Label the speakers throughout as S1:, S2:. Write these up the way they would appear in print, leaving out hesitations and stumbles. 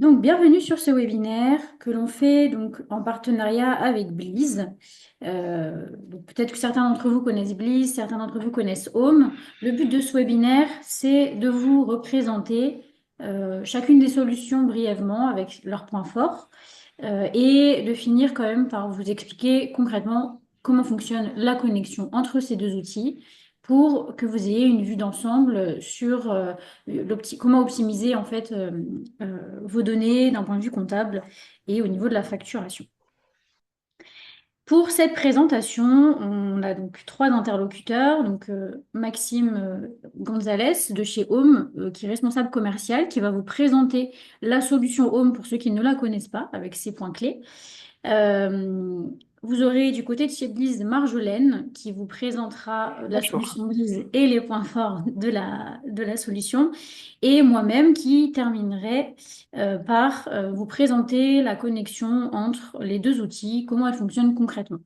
S1: Donc, bienvenue sur ce webinaire que l'on fait donc, en partenariat avec Bleeze. Donc, peut-être que certains d'entre vous connaissent Bleeze, certains d'entre vous connaissent Home. Le but de ce webinaire, c'est de vous représenter chacune des solutions brièvement avec leurs points forts et de finir quand même par vous expliquer concrètement comment fonctionne la connexion entre ces deux outils pour que vous ayez une vue d'ensemble sur comment optimiser en fait vos données d'un point de vue comptable et au niveau de la facturation. Pour cette présentation, on a donc trois interlocuteurs. Donc Maxime Gonzalez de chez Home, qui est responsable commercial, qui va vous présenter la solution Home pour ceux qui ne la connaissent pas, avec ses points clés. Euh, Vous aurez du côté de chez Bliss Marjolaine qui vous présentera la
S2: Bonjour.
S1: solution Bliss et les points forts de la solution. Et moi-même qui terminerai par vous présenter la connexion entre les deux outils, comment elles fonctionnent concrètement.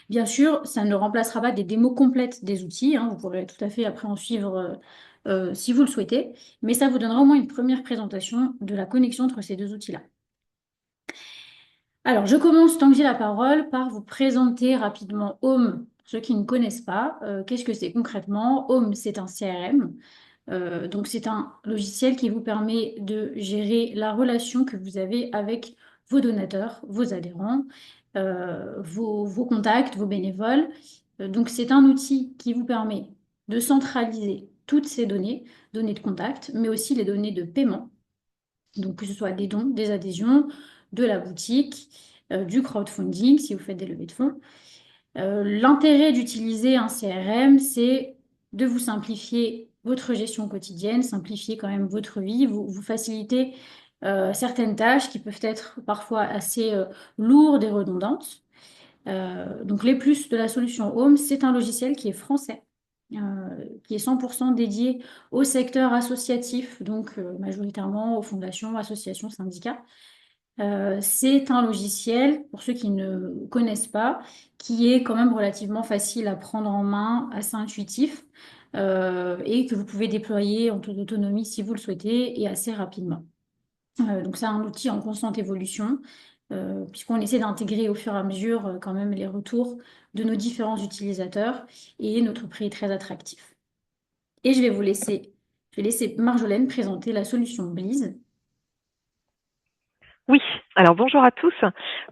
S1: Bien sûr, ça ne remplacera pas des démos complètes des outils, hein, vous pourrez tout à fait après en suivre si vous le souhaitez, mais ça vous donnera au moins une première présentation de la connexion entre ces deux outils-là. Alors, je commence, tant que j'ai la parole, par vous présenter rapidement Home, pour ceux qui ne connaissent pas. Qu'est-ce que c'est concrètement? Home, c'est un CRM. Donc, c'est un logiciel qui vous permet de gérer la relation que vous avez avec vos donateurs, vos adhérents, vos contacts, vos bénévoles. Donc, c'est un outil qui vous permet de centraliser toutes ces données, données de contact, mais aussi les données de paiement. Donc, que ce soit des dons, des adhésions, de la boutique, du crowdfunding, si vous faites des levées de fonds. L'intérêt d'utiliser un CRM, c'est de vous simplifier votre gestion quotidienne, simplifier quand même votre vie, vous faciliter certaines tâches qui peuvent être parfois assez lourdes et redondantes. Donc, les plus de la solution Home, c'est un logiciel qui est français, euh, qui est 100% dédié au secteur associatif, donc majoritairement aux fondations, associations, syndicats. C'est un logiciel, pour ceux qui ne connaissent pas, qui est quand même relativement facile à prendre en main, assez intuitif, et que vous pouvez déployer en toute autonomie si vous le souhaitez et assez rapidement. Donc c'est un outil en constante évolution, puisqu'on essaie d'intégrer au fur et à mesure quand même les retours de nos différents utilisateurs et notre prix est très attractif. Et je vais laisser Marjolaine présenter la solution Bleeze.
S2: Oui, alors bonjour à tous.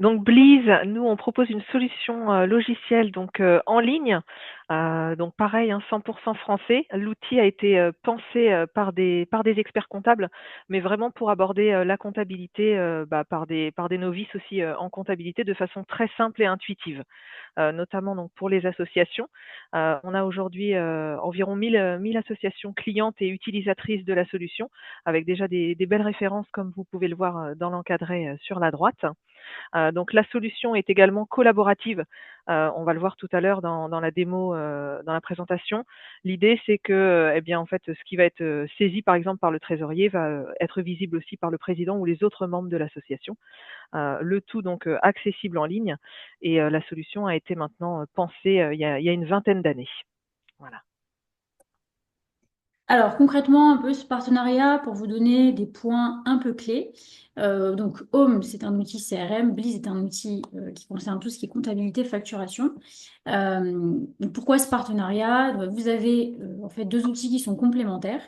S2: Donc Bleeze, nous on propose une solution logicielle donc en ligne. Donc pareil, hein, 100% français. L'outil a été pensé par des experts comptables, mais vraiment pour aborder la comptabilité par des novices aussi en comptabilité de façon très simple et intuitive. Notamment donc pour les associations. On a aujourd'hui environ 1000 associations clientes et utilisatrices de la solution, avec déjà des belles références comme vous pouvez le voir dans l'encadré sur la droite. Donc la solution est également collaborative. On va le voir tout à l'heure dans la démo, dans la présentation. L'idée, c'est que, eh bien, en fait, ce qui va être saisi, par exemple, par le trésorier, va être visible aussi par le président ou les autres membres de l'association. Le tout donc accessible en ligne. Et la solution a été maintenant pensée il y a une vingtaine d'années. Voilà.
S1: Alors concrètement, un peu ce partenariat pour vous donner des points un peu clés. Donc Home, c'est un outil CRM, Bleeze est un outil qui concerne tout ce qui est comptabilité, facturation. Donc, pourquoi ce partenariat? Vous avez en fait deux outils qui sont complémentaires,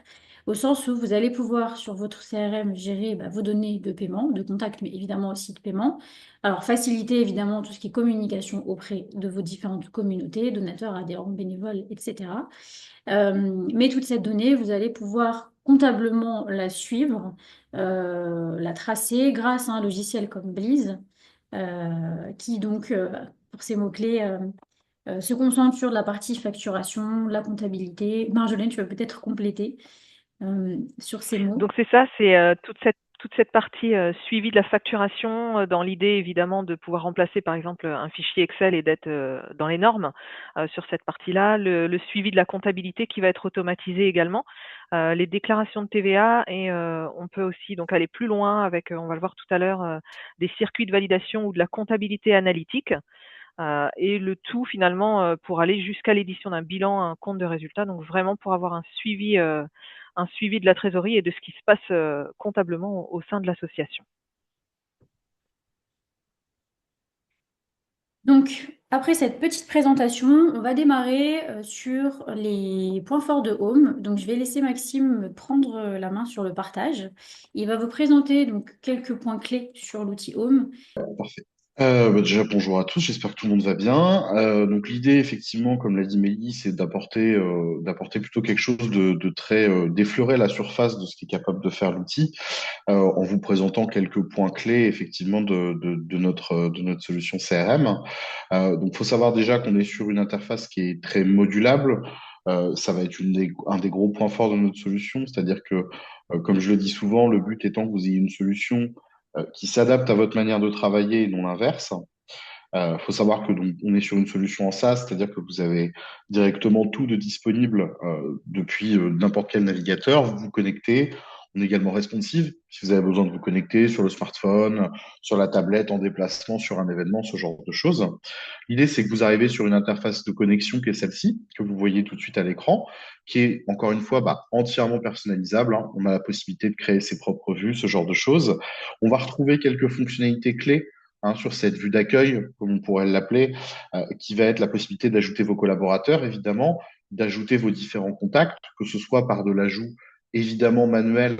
S1: au sens où vous allez pouvoir sur votre CRM gérer vos données de paiement, de contact, mais évidemment aussi de paiement. Alors faciliter évidemment tout ce qui est communication auprès de vos différentes communautés, donateurs, adhérents, bénévoles, etc. Mais toute cette donnée, vous allez pouvoir comptablement la suivre, la tracer grâce à un logiciel comme Bleeze, qui donc, pour ces mots-clés, se concentre sur la partie facturation, la comptabilité. Marjolaine, tu vas peut-être compléter sur ces mots.
S2: Donc c'est ça, c'est toute cette partie suivi de la facturation dans l'idée évidemment de pouvoir remplacer par exemple un fichier Excel et d'être dans les normes sur cette partie-là. Le suivi de la comptabilité qui va être automatisé également, les déclarations de TVA et on peut aussi donc aller plus loin avec, on va le voir tout à l'heure, des circuits de validation ou de la comptabilité analytique. Et le tout finalement pour aller jusqu'à l'édition d'un bilan, un compte de résultat, donc vraiment pour avoir un suivi un suivi de la trésorerie et de ce qui se passe comptablement au sein de l'association.
S1: Donc, après cette petite présentation, on va démarrer sur les points forts de Home. Donc, je vais laisser Maxime prendre la main sur le partage. Il va vous présenter donc quelques points clés sur l'outil Home.
S3: Parfait. Déjà, bonjour à tous, j'espère que tout le monde va bien. Donc l'idée, effectivement, comme l'a dit Mélie, c'est d'apporter plutôt quelque chose de très d'effleurer la surface de ce qui est capable de faire l'outil, en vous présentant quelques points clés, effectivement, de notre solution CRM. Donc, il faut savoir déjà qu'on est sur une interface qui est très modulable. Ça va être un des gros points forts de notre solution, c'est-à-dire que, comme je le dis souvent, le but étant que vous ayez une solution qui s'adapte à votre manière de travailler et non l'inverse. Il faut savoir que donc, on est sur une solution en SaaS, c'est-à-dire que vous avez directement tout de disponible depuis n'importe quel navigateur. Vous vous connectez. On est également responsive. Si vous avez besoin de vous connecter sur le smartphone, sur la tablette, en déplacement, sur un événement, ce genre de choses. L'idée, c'est que vous arrivez sur une interface de connexion qui est celle-ci, que vous voyez tout de suite à l'écran, qui est, encore une fois, entièrement personnalisable, hein. On a la possibilité de créer ses propres vues, ce genre de choses. On va retrouver quelques fonctionnalités clés, hein, sur cette vue d'accueil, comme on pourrait l'appeler, qui va être la possibilité d'ajouter vos collaborateurs, évidemment, d'ajouter vos différents contacts, que ce soit par de l'ajout évidemment manuel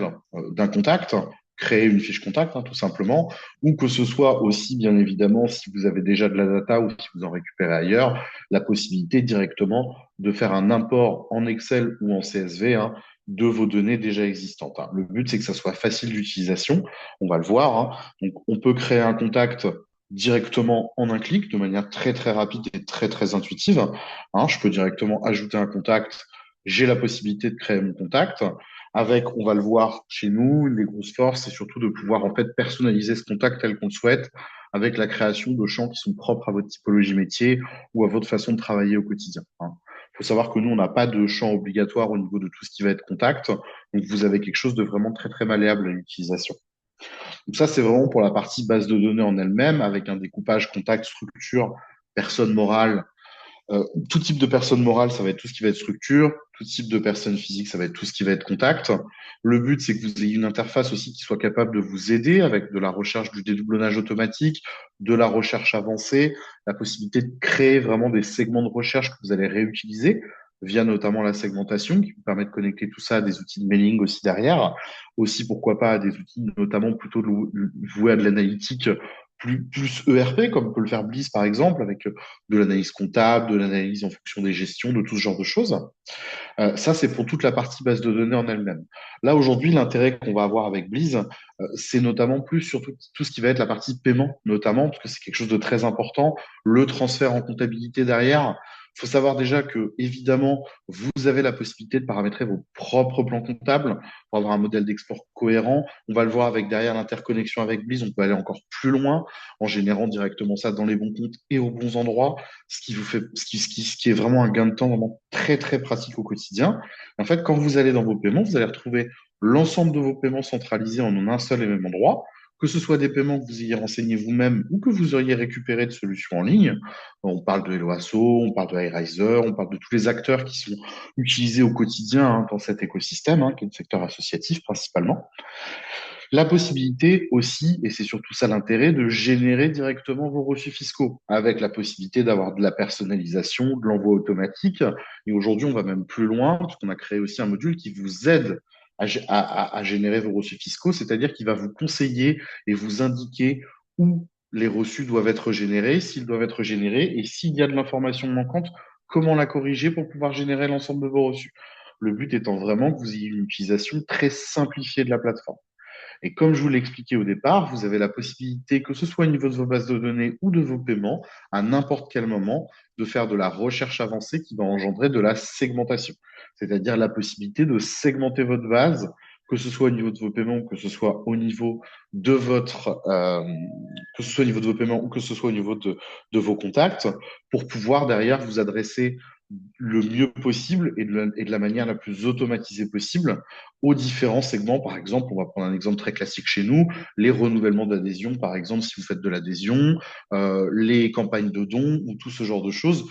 S3: d'un contact, créer une fiche contact, hein, tout simplement, ou que ce soit aussi, bien évidemment, si vous avez déjà de la data ou si vous en récupérez ailleurs, la possibilité directement de faire un import en Excel ou en CSV, hein, de vos données déjà existantes, hein. Le but, c'est que ça soit facile d'utilisation. On va le voir, hein. Donc, on peut créer un contact directement en un clic, de manière très, très rapide et très, très intuitive, hein. Je peux directement ajouter un contact. J'ai la possibilité de créer mon contact. Avec, on va le voir chez nous, une des grosses forces, c'est surtout de pouvoir en fait personnaliser ce contact tel qu'on le souhaite, avec la création de champs qui sont propres à votre typologie métier ou à votre façon de travailler au quotidien, hein. Il faut savoir que nous, on n'a pas de champ obligatoire au niveau de tout ce qui va être contact, donc vous avez quelque chose de vraiment très très malléable à l'utilisation. Donc ça, c'est vraiment pour la partie base de données en elle-même, avec un découpage contact, structure, personne morale. Tout type de personne morale, ça va être tout ce qui va être structure. Tout type de personne physique, ça va être tout ce qui va être contact. Le but, c'est que vous ayez une interface aussi qui soit capable de vous aider avec de la recherche du dédoublonnage automatique, de la recherche avancée, la possibilité de créer vraiment des segments de recherche que vous allez réutiliser via notamment la segmentation qui vous permet de connecter tout ça à des outils de mailing aussi derrière. Aussi, pourquoi pas, à des outils notamment plutôt voués à de l'analytique plus ERP, comme peut le faire Bliss par exemple, avec de l'analyse comptable, de l'analyse en fonction des gestions, de tout ce genre de choses. Ça, c'est pour toute la partie base de données en elle-même. Là, aujourd'hui, l'intérêt qu'on va avoir avec Bliss, c'est notamment plus sur tout ce qui va être la partie paiement, notamment, parce que c'est quelque chose de très important, le transfert en comptabilité derrière. Il faut savoir déjà que, évidemment, vous avez la possibilité de paramétrer vos propres plans comptables pour avoir un modèle d'export cohérent. On va le voir avec derrière l'interconnexion avec Bliss, on peut aller encore plus loin en générant directement ça dans les bons comptes et aux bons endroits, ce qui vous fait, ce qui est vraiment un gain de temps vraiment très, très pratique au quotidien. En fait, quand vous allez dans vos paiements, vous allez retrouver l'ensemble de vos paiements centralisés en un seul et même endroit, que ce soit des paiements que vous ayez renseignés vous-même ou que vous auriez récupérés de solutions en ligne. On parle de Helloasso, on parle de iRiser, on parle de tous les acteurs qui sont utilisés au quotidien, hein, dans cet écosystème, hein, qui est le secteur associatif principalement. La possibilité aussi, et c'est surtout ça l'intérêt, de générer directement vos reçus fiscaux, avec la possibilité d'avoir de la personnalisation, de l'envoi automatique. Et aujourd'hui, on va même plus loin, parce qu'on a créé aussi un module qui vous aide à générer vos reçus fiscaux, c'est-à-dire qu'il va vous conseiller et vous indiquer où les reçus doivent être générés, s'ils doivent être générés, et s'il y a de l'information manquante, comment la corriger pour pouvoir générer l'ensemble de vos reçus. Le but étant vraiment que vous ayez une utilisation très simplifiée de la plateforme. Et comme je vous l'ai expliqué au départ, vous avez la possibilité, que ce soit au niveau de vos bases de données ou de vos paiements, à n'importe quel moment, de faire de la recherche avancée qui va engendrer de la segmentation. C'est-à-dire la possibilité de segmenter votre base, que ce soit au niveau de vos paiements ou que ce soit au niveau de que ce soit au niveau de vos paiements ou que ce soit au niveau de vos contacts, pour pouvoir derrière vous adresser le mieux possible et de la manière la plus automatisée possible aux différents segments. Par exemple, on va prendre un exemple très classique chez nous, les renouvellements d'adhésion, par exemple, si vous faites de l'adhésion, les campagnes de dons ou tout ce genre de choses,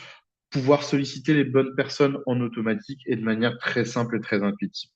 S3: pouvoir solliciter les bonnes personnes en automatique et de manière très simple et très intuitive.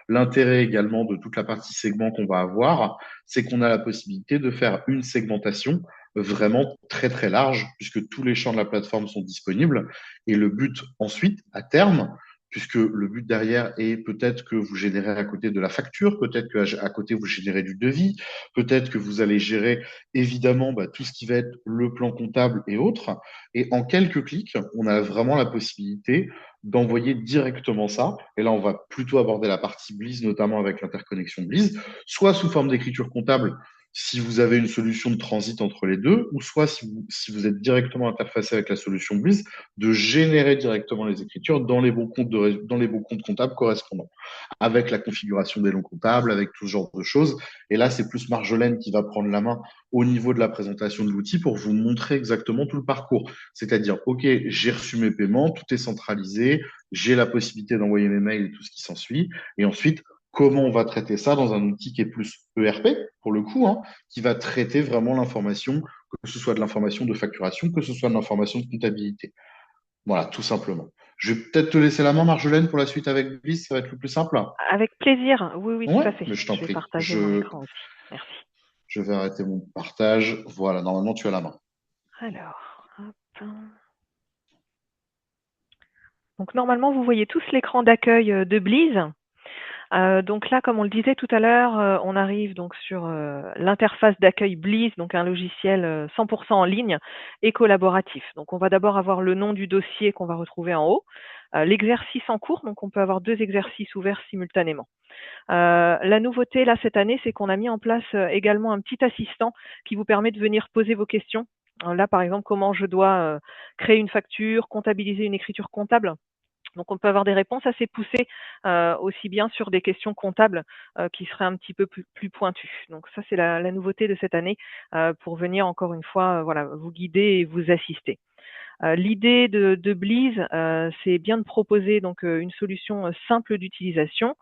S3: L'intérêt également de toute la partie segment qu'on va avoir, c'est qu'on a la possibilité de faire une segmentation vraiment très très large, puisque tous les champs de la plateforme sont disponibles. Et le but ensuite, à terme, puisque le but derrière est peut-être que vous générez à côté de la facture, peut-être qu'à côté vous générez du devis, peut-être que vous allez gérer évidemment tout ce qui va être le plan comptable et autres. Et en quelques clics, on a vraiment la possibilité d'envoyer directement ça. Et là, on va plutôt aborder la partie Blize, notamment avec l'interconnexion Blize, soit sous forme d'écriture comptable si vous avez une solution de transit entre les deux, ou soit si vous êtes directement interfacé avec la solution Blize, de générer directement les écritures dans les bons comptes, dans les bons comptes comptables correspondants, avec la configuration des longs comptables, avec tout ce genre de choses. Et là, c'est plus Marjolaine qui va prendre la main au niveau de la présentation de l'outil pour vous montrer exactement tout le parcours. C'est-à-dire, OK, j'ai reçu mes paiements, tout est centralisé, j'ai la possibilité d'envoyer mes mails et tout ce qui s'ensuit. Et ensuite, comment on va traiter ça dans un outil qui est plus ERP, pour le coup, hein, qui va traiter vraiment l'information, que ce soit de l'information de facturation, que ce soit de l'information de comptabilité. Voilà, tout simplement. Je vais peut-être te laisser la main, Marjolaine, pour la suite avec Bliss, ça va être le plus simple.
S2: Avec plaisir. Oui, oui, tout
S3: Ouais,
S2: à fait.
S3: mais je t'en
S2: Je vais
S3: prie.
S2: partager mon écran aussi. Merci.
S3: Je vais arrêter mon partage. Voilà, normalement, tu as la main.
S2: Alors, hop. Donc normalement, vous voyez tous l'écran d'accueil de Blize. Donc là, comme on le disait tout à l'heure, on arrive donc sur l'interface d'accueil Blize, donc un logiciel 100% en ligne et collaboratif. Donc on va d'abord avoir le nom du dossier qu'on va retrouver en haut, l'exercice en cours, donc on peut avoir 2 exercices ouverts simultanément. La nouveauté là cette année, c'est qu'on a mis en place également un petit assistant qui vous permet de venir poser vos questions. Là, par exemple, comment je dois créer une facture, comptabiliser une écriture comptable. Donc on peut avoir des réponses assez poussées, aussi bien sur des questions comptables, qui seraient un petit peu plus pointues. Donc ça, c'est la nouveauté de cette année, pour venir encore une fois, voilà, vous guider et vous assister. L'idée de Blize, c'est bien de proposer donc, une solution, simple d'utilisation,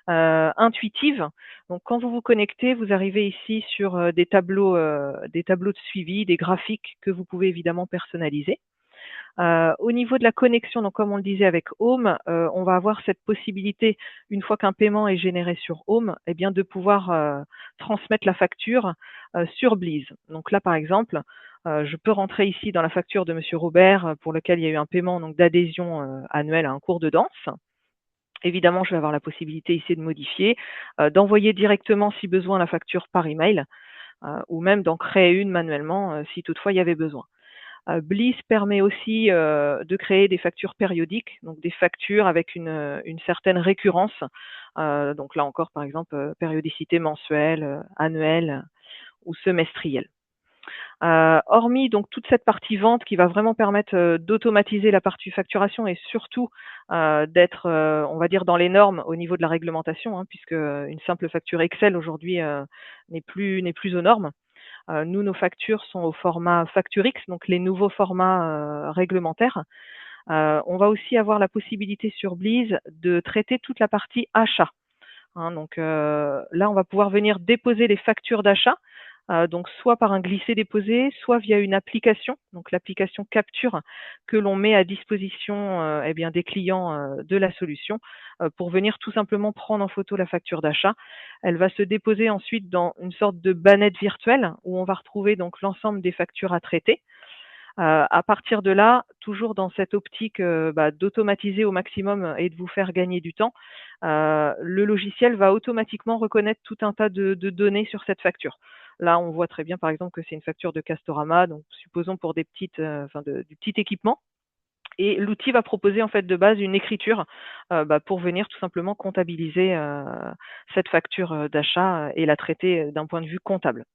S2: intuitive. Donc quand vous vous connectez, vous arrivez ici sur, des tableaux de suivi, des graphiques que vous pouvez évidemment personnaliser. Au niveau de la connexion, donc comme on le disait avec Home, on va avoir cette possibilité, une fois qu'un paiement est généré sur Home, eh bien de pouvoir transmettre la facture sur Blize. Donc là, par exemple, je peux rentrer ici dans la facture de Monsieur Robert, pour lequel il y a eu un paiement donc d'adhésion annuelle à un cours de danse. Évidemment, je vais avoir la possibilité ici de modifier, d'envoyer directement si besoin la facture par email, ou même d'en créer une manuellement si toutefois il y avait besoin. Bliss permet aussi de créer des factures périodiques, donc des factures avec une certaine récurrence. Donc là encore, par exemple, périodicité mensuelle, annuelle ou semestrielle. Hormis donc toute cette partie vente qui va vraiment permettre d'automatiser la partie facturation et surtout d'être, on va dire, dans les normes au niveau de la réglementation, hein, puisque une simple facture Excel aujourd'hui n'est plus aux normes. Nous, nos factures sont au format FactureX, donc les nouveaux formats réglementaires. On va aussi avoir la possibilité sur Blize de traiter toute la partie achat. Hein, donc là, on va pouvoir venir déposer les factures d'achat, donc soit par un glisser-déposer, soit via une application, donc l'application Capture que l'on met à disposition eh bien, des clients de la solution pour venir tout simplement prendre en photo la facture d'achat. Elle va se déposer ensuite dans une sorte de bannette virtuelle où on va retrouver donc l'ensemble des factures à traiter. À partir de là, toujours dans cette optique d'automatiser au maximum et de vous faire gagner du temps, le logiciel va automatiquement reconnaître tout un tas de données sur cette facture. Là, on voit très bien, par exemple, que c'est une facture de Castorama, donc supposons pour des petites, du petit équipement. Et l'outil va proposer en fait de base une écriture pour venir tout simplement comptabiliser cette facture d'achat et la traiter d'un point de vue comptable.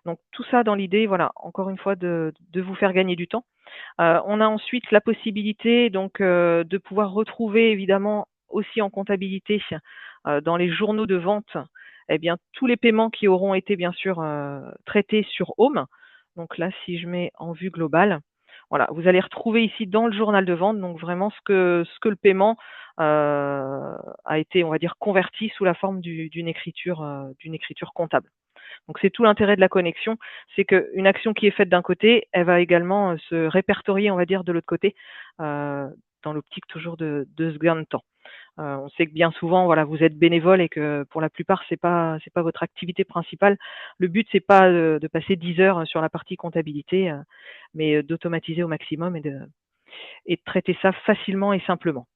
S2: Donc tout ça dans l'idée, voilà, encore une fois, de vous faire gagner du temps. On a ensuite la possibilité donc de pouvoir retrouver évidemment aussi en comptabilité dans les journaux de vente, eh bien tous les paiements qui auront été bien sûr traités sur Home. Donc là, si je mets en vue globale, voilà, vous allez retrouver ici dans le journal de vente donc vraiment ce que le paiement a été, on va dire, converti sous la forme d'une écriture comptable. Donc c'est tout l'intérêt de la connexion, c'est qu'une action qui est faite d'un côté, elle va également se répertorier, on va dire, de l'autre côté, dans l'optique toujours de ce gain de temps. On sait que bien souvent, voilà, vous êtes bénévole et que pour la plupart, c'est pas votre activité principale. Le but, c'est pas de passer 10 heures sur la partie comptabilité, mais d'automatiser au maximum et de traiter ça facilement et simplement.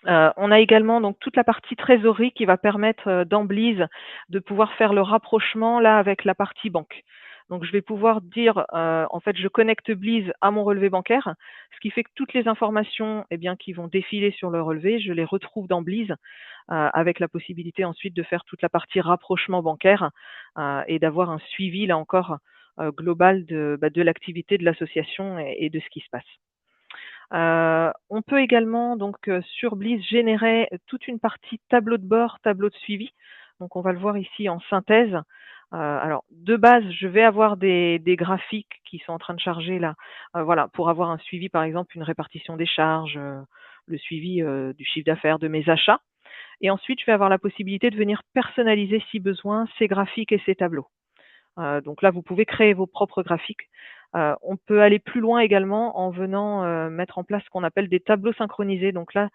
S2: On a également donc toute la partie trésorerie qui va permettre d'Amblease de pouvoir faire le rapprochement là avec la partie banque. Donc je vais pouvoir dire en fait je connecte Bleeze à mon relevé bancaire, ce qui fait que toutes les informations eh bien qui vont défiler sur le relevé, je les retrouve dans Bleeze avec la possibilité ensuite de faire toute la partie rapprochement bancaire et d'avoir un suivi là encore global de l'activité de l'association et de ce qui se passe. On peut également donc sur Bleeze générer toute une partie tableau de bord, tableau de suivi. Donc on va le voir ici en synthèse. Alors de base, je vais avoir des graphiques qui sont en train de charger là, voilà, pour avoir un suivi, par exemple une répartition des charges, le suivi du chiffre d'affaires, de mes achats. Et ensuite, je vais avoir la possibilité de venir personnaliser si besoin ces graphiques et ces tableaux. Donc là, vous pouvez créer vos propres graphiques. On peut aller plus loin également en venant mettre en place ce qu'on appelle des tableaux synchronisés. Donc là,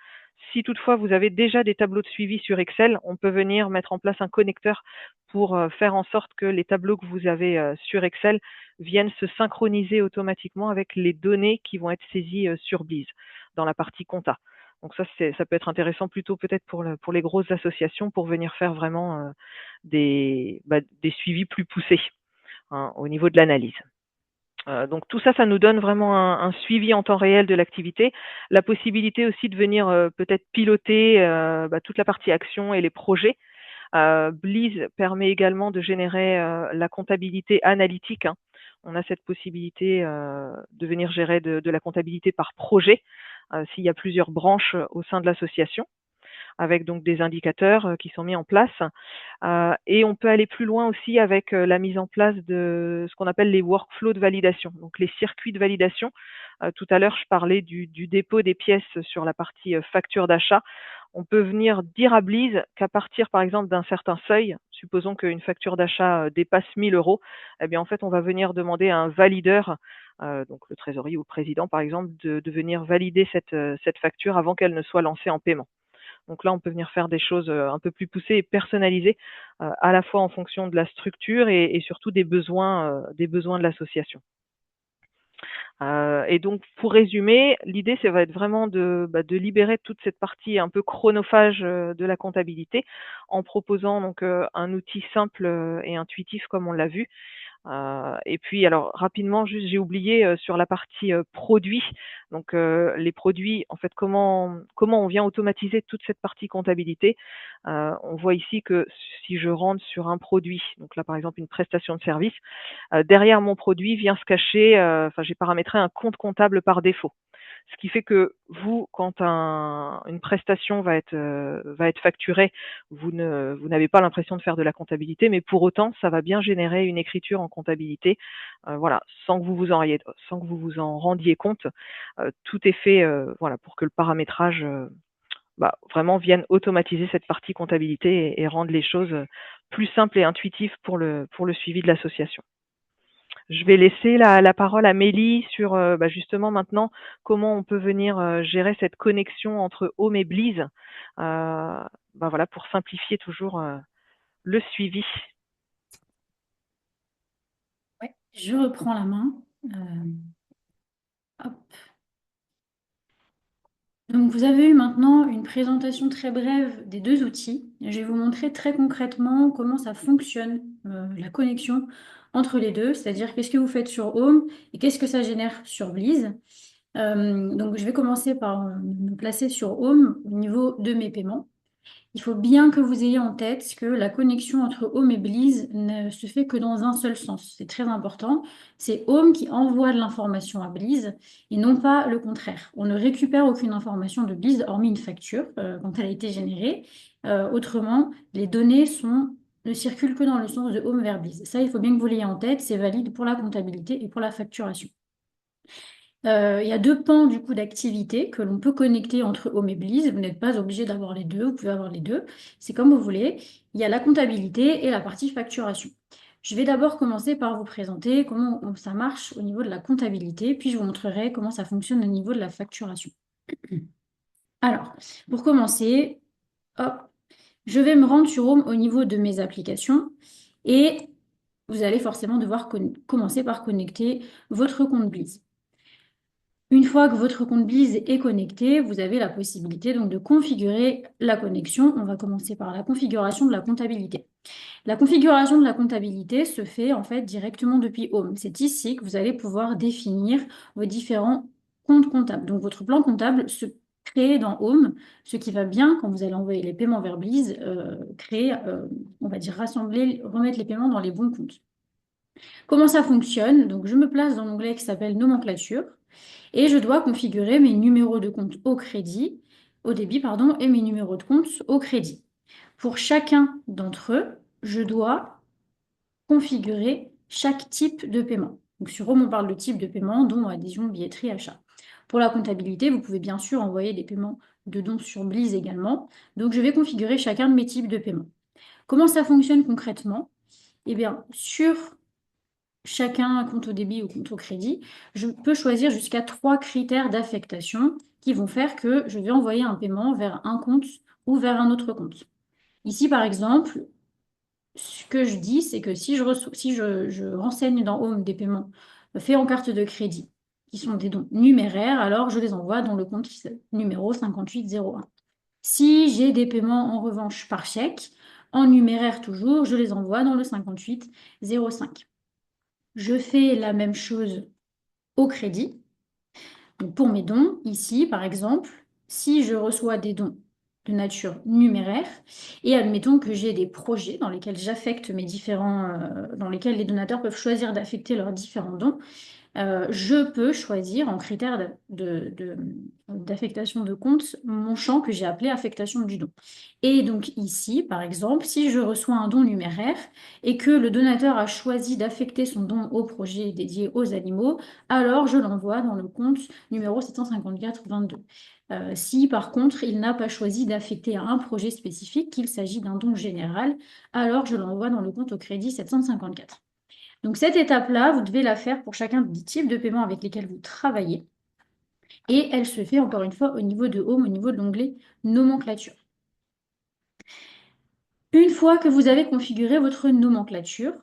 S2: si toutefois vous avez déjà des tableaux de suivi sur Excel, on peut venir mettre en place un connecteur pour faire en sorte que les tableaux que vous avez sur Excel viennent se synchroniser automatiquement avec les données qui vont être saisies sur Bleeze dans la partie compta. Donc ça peut être intéressant plutôt peut-être pour les grosses associations pour venir faire vraiment des suivis plus poussés hein, au niveau de l'analyse. Donc tout ça, ça nous donne vraiment un suivi en temps réel de l'activité, la possibilité aussi de venir peut-être piloter toute la partie action et les projets. Bleeze permet également de générer la comptabilité analytique. Hein. On a cette possibilité de venir gérer de la comptabilité par projet s'il y a plusieurs branches au sein de l'association, avec donc des indicateurs qui sont mis en place. Et on peut aller plus loin aussi avec la mise en place de ce qu'on appelle les workflows de validation, donc les circuits de validation. Tout à l'heure, je parlais du dépôt des pièces sur la partie facture d'achat. On peut venir dire à Bleeze qu'à partir, par exemple, d'un certain seuil, supposons qu'une facture d'achat dépasse 1 000 euros, eh bien, en fait, on va venir demander à un valideur, donc le trésorier ou le président, par exemple, de venir valider cette facture avant qu'elle ne soit lancée en paiement. Donc là, on peut venir faire des choses un peu plus poussées et personnalisées, à la fois en fonction de la structure et surtout des besoins de l'association. Et donc, pour résumer, l'idée, ça va être vraiment de libérer toute cette partie un peu chronophage de la comptabilité en proposant donc un outil simple et intuitif comme on l'a vu. Et puis alors rapidement, juste j'ai oublié sur la partie produits. Donc les produits, en fait, comment on vient automatiser toute cette partie comptabilité. On voit ici que si je rentre sur un produit, donc là par exemple une prestation de service, derrière mon produit vient se cacher, j'ai paramétré un compte comptable par défaut. Ce qui fait que vous, quand une prestation va être facturée, vous n'avez pas l'impression de faire de la comptabilité, mais pour autant, ça va bien générer une écriture en comptabilité, voilà, sans que vous vous en rendiez compte. Tout est fait, voilà, pour que le paramétrage, vraiment vienne automatiser cette partie comptabilité et rendre les choses plus simples et intuitives pour le suivi de l'association. Je vais laisser la parole à Mélie sur justement maintenant comment on peut venir gérer cette connexion entre Home et Bleeze, voilà, pour simplifier toujours le suivi.
S1: Ouais, je reprends la main. Hop. Donc, vous avez eu maintenant une présentation très brève des deux outils. Je vais vous montrer très concrètement comment ça fonctionne, la connexion entre les deux, c'est-à-dire qu'est-ce que vous faites sur Home et qu'est-ce que ça génère sur Bleeze. Donc, je vais commencer par me placer sur Home au niveau de mes paiements. Il faut bien que vous ayez en tête que la connexion entre Home et Bleeze ne se fait que dans un seul sens. C'est très important. C'est Home qui envoie de l'information à Bleeze et non pas le contraire. On ne récupère aucune information de Bleeze hormis une facture quand elle a été générée. Autrement, les données ne circulent que dans le sens de Home vers Bleeze. Ça, il faut bien que vous l'ayez en tête. C'est valide pour la comptabilité et pour la facturation. Il y a deux pans du coup d'activité que l'on peut connecter entre Home et Bleeze. Vous n'êtes pas obligé d'avoir les deux, vous pouvez avoir les deux. C'est comme vous voulez. Il y a la comptabilité et la partie facturation. Je vais d'abord commencer par vous présenter comment ça marche au niveau de la comptabilité, puis je vous montrerai comment ça fonctionne au niveau de la facturation. Alors, pour commencer, hop, je vais me rendre sur Home au niveau de mes applications et vous allez forcément devoir commencer par connecter votre compte Blaze. Une fois que votre compte Blaze est connecté, vous avez la possibilité donc de configurer la connexion. On va commencer par la configuration de la comptabilité. La configuration de la comptabilité se fait en fait directement depuis Home. C'est ici que vous allez pouvoir définir vos différents comptes comptables. Donc votre plan comptable se crée dans Home, ce qui va bien quand vous allez envoyer les paiements vers Blaze, créer, on va dire rassembler, remettre les paiements dans les bons comptes. Comment ça fonctionne? Donc je me place dans l'onglet qui s'appelle Nomenclature et je dois configurer mes numéros de compte au crédit, au débit, pardon, et mes numéros de compte au crédit. Pour chacun d'entre eux, je dois configurer chaque type de paiement. Donc sur Home, on parle de type de paiement, dont adhésion, billetterie, achat. Pour la comptabilité, vous pouvez bien sûr envoyer des paiements de dons sur Blaze également. Donc je vais configurer chacun de mes types de paiements. Comment ça fonctionne concrètement? Eh bien, sur chacun compte au débit ou compte au crédit, je peux choisir jusqu'à 3 critères d'affectation qui vont faire que je vais envoyer un paiement vers un compte ou vers un autre compte. Ici, par exemple, ce que je dis, c'est que si je renseigne dans Home des paiements faits en carte de crédit, qui sont des dons numéraires, alors je les envoie dans le compte numéro 5801. Si j'ai des paiements en revanche par chèque, en numéraire toujours, je les envoie dans le 5805. Je fais la même chose au crédit. Donc pour mes dons, ici, par exemple, si je reçois des dons de nature numéraire, et admettons que j'ai des projets dans lesquels j'affecte dans lesquels les donateurs peuvent choisir d'affecter leurs différents dons, je peux choisir en critère d'affectation de compte mon champ que j'ai appelé affectation du don. Et donc ici, par exemple, si je reçois un don numéraire et que le donateur a choisi d'affecter son don au projet dédié aux animaux, alors je l'envoie dans le compte numéro 754-22. Si par contre il n'a pas choisi d'affecter à un projet spécifique, qu'il s'agit d'un don général, alors je l'envoie dans le compte au crédit 754. Donc cette étape-là, vous devez la faire pour chacun des types de paiements avec lesquels vous travaillez. Et elle se fait encore une fois au niveau de Home, au niveau de l'onglet Nomenclature. Une fois que vous avez configuré votre nomenclature,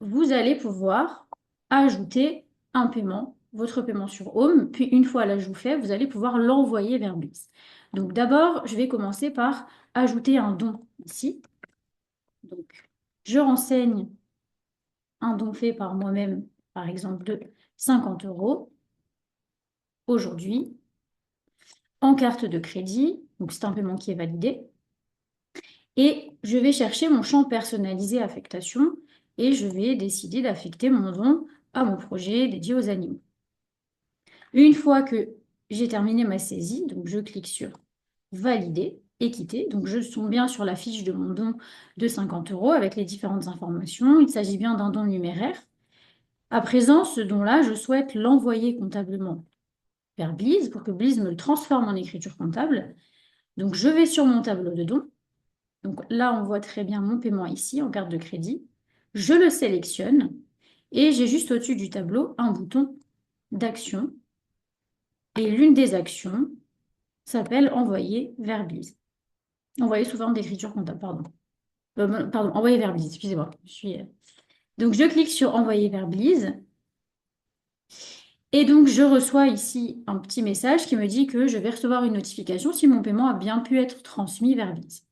S1: vous allez pouvoir ajouter un paiement, votre paiement sur Home. Puis une fois l'ajout fait, vous allez pouvoir l'envoyer vers Blaze. Donc d'abord, je vais commencer par ajouter un don ici. Donc je renseigne un don fait par moi-même, par exemple de 50 € aujourd'hui, en carte de crédit, donc c'est un paiement qui est validé, et je vais chercher mon champ personnalisé affectation et je vais décider d'affecter mon don à mon projet dédié aux animaux. Une fois que j'ai terminé ma saisie, donc je clique sur valider et quitter. Donc je tombe bien sur la fiche de mon don de 50 € avec les différentes informations. Il s'agit bien d'un don numéraire. À présent, ce don-là, je souhaite l'envoyer comptablement vers Blaze pour que Blaze me le transforme en écriture comptable. Donc je vais sur mon tableau de dons. Donc là, on voit très bien mon paiement ici en carte de crédit. Je le sélectionne et j'ai juste au-dessus du tableau un bouton d'action. Et l'une des actions s'appelle envoyer vers Blaze. Envoyer sous forme d'écriture comptable, pardon. Pardon, envoyer vers Blaze, excusez-moi. Donc je clique sur envoyer vers Blaze. Et donc, je reçois ici un petit message qui me dit que je vais recevoir une notification si mon paiement a bien pu être transmis vers Blaze.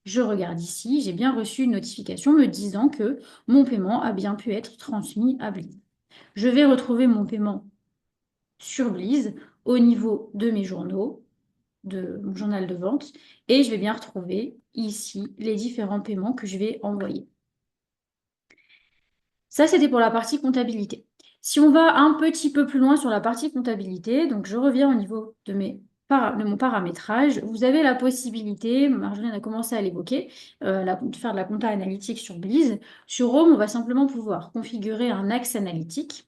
S1: Je regarde ici, j'ai bien reçu une notification me disant que mon paiement a bien pu être transmis à Blaze. Je vais retrouver mon paiement sur Blaze au niveau de mes journaux, de mon journal de vente, et je vais bien retrouver ici les différents paiements que je vais envoyer. Ça, c'était pour la partie comptabilité. Si on va un petit peu plus loin sur la partie comptabilité, donc je reviens au niveau de mon paramétrage, vous avez la possibilité, Marjolaine a commencé à l'évoquer, de faire de la compta analytique sur Blaze. Sur Home, on va simplement pouvoir configurer un axe analytique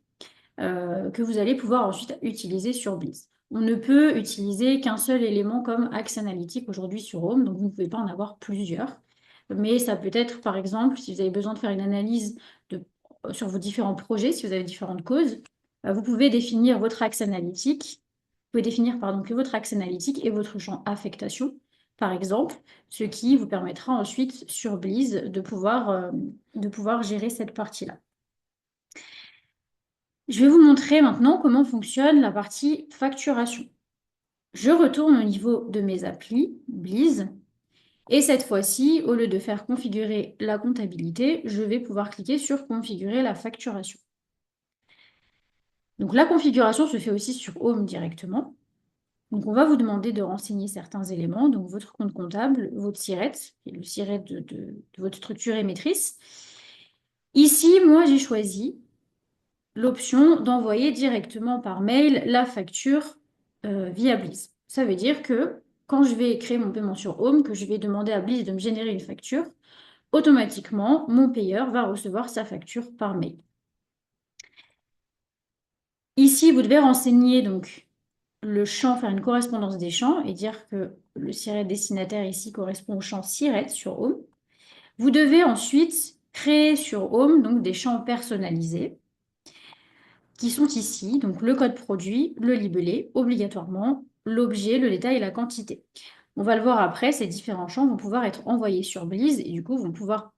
S1: que vous allez pouvoir ensuite utiliser sur Blaze. On ne peut utiliser qu'un seul élément comme axe analytique aujourd'hui sur Home, donc vous ne pouvez pas en avoir plusieurs. Mais ça peut être, par exemple, si vous avez besoin de faire une analyse sur vos différents projets, si vous avez différentes causes, vous pouvez définir votre axe analytique. Vous pouvez définir, pardon, que votre axe analytique et votre champ affectation. par exemple, ce qui vous permettra ensuite sur Blize de pouvoir gérer cette partie-là. Je vais vous montrer maintenant comment fonctionne la partie facturation. Je retourne au niveau de mes applis, Blize, et cette fois-ci, au lieu de faire configurer la comptabilité, je vais pouvoir cliquer sur configurer la facturation. Donc la configuration se fait aussi sur Home directement. Donc on va vous demander de renseigner certains éléments, donc votre compte comptable, votre SIRET, et le SIRET de votre structure émettrice. Ici, moi, j'ai choisi l'option d'envoyer directement par mail la facture via Blize. Ça veut dire que quand je vais créer mon paiement sur Home, que je vais demander à Blize de me générer une facture, automatiquement, mon payeur va recevoir sa facture par mail. Ici, vous devez renseigner donc le champ, faire une correspondance des champs et dire que le SIRET destinataire ici correspond au champ SIRET sur Home. Vous devez ensuite créer sur Home donc des champs personnalisés qui sont ici, donc le code produit, le libellé, obligatoirement, l'objet, le détail et la quantité. On va le voir après, ces différents champs vont pouvoir être envoyés sur Blize et du coup vont pouvoir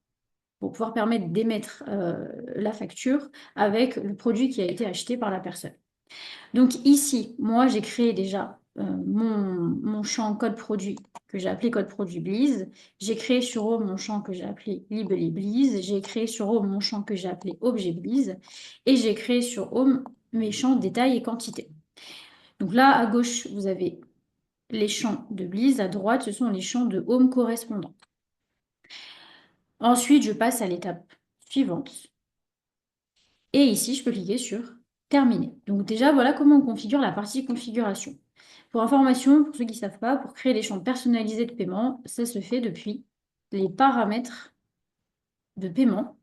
S1: permettre d'émettre la facture avec le produit qui a été acheté par la personne. Donc ici, moi, j'ai créé déjà mon champ code produit que j'ai appelé code produit Blize. J'ai créé sur Home mon champ que j'ai appelé libellé Blize. J'ai créé sur Home mon champ que j'ai appelé objet Blize. Et j'ai créé sur Home mes champs détail et quantité. Donc là, à gauche, vous avez les champs de Blize. À droite, ce sont les champs de Home correspondants. Ensuite, je passe à l'étape suivante. Et ici, je peux cliquer sur Terminer. Donc déjà, voilà comment on configure la partie configuration. Pour information, pour ceux qui ne savent pas, pour créer les champs personnalisés de paiement, ça se fait depuis les paramètres de paiement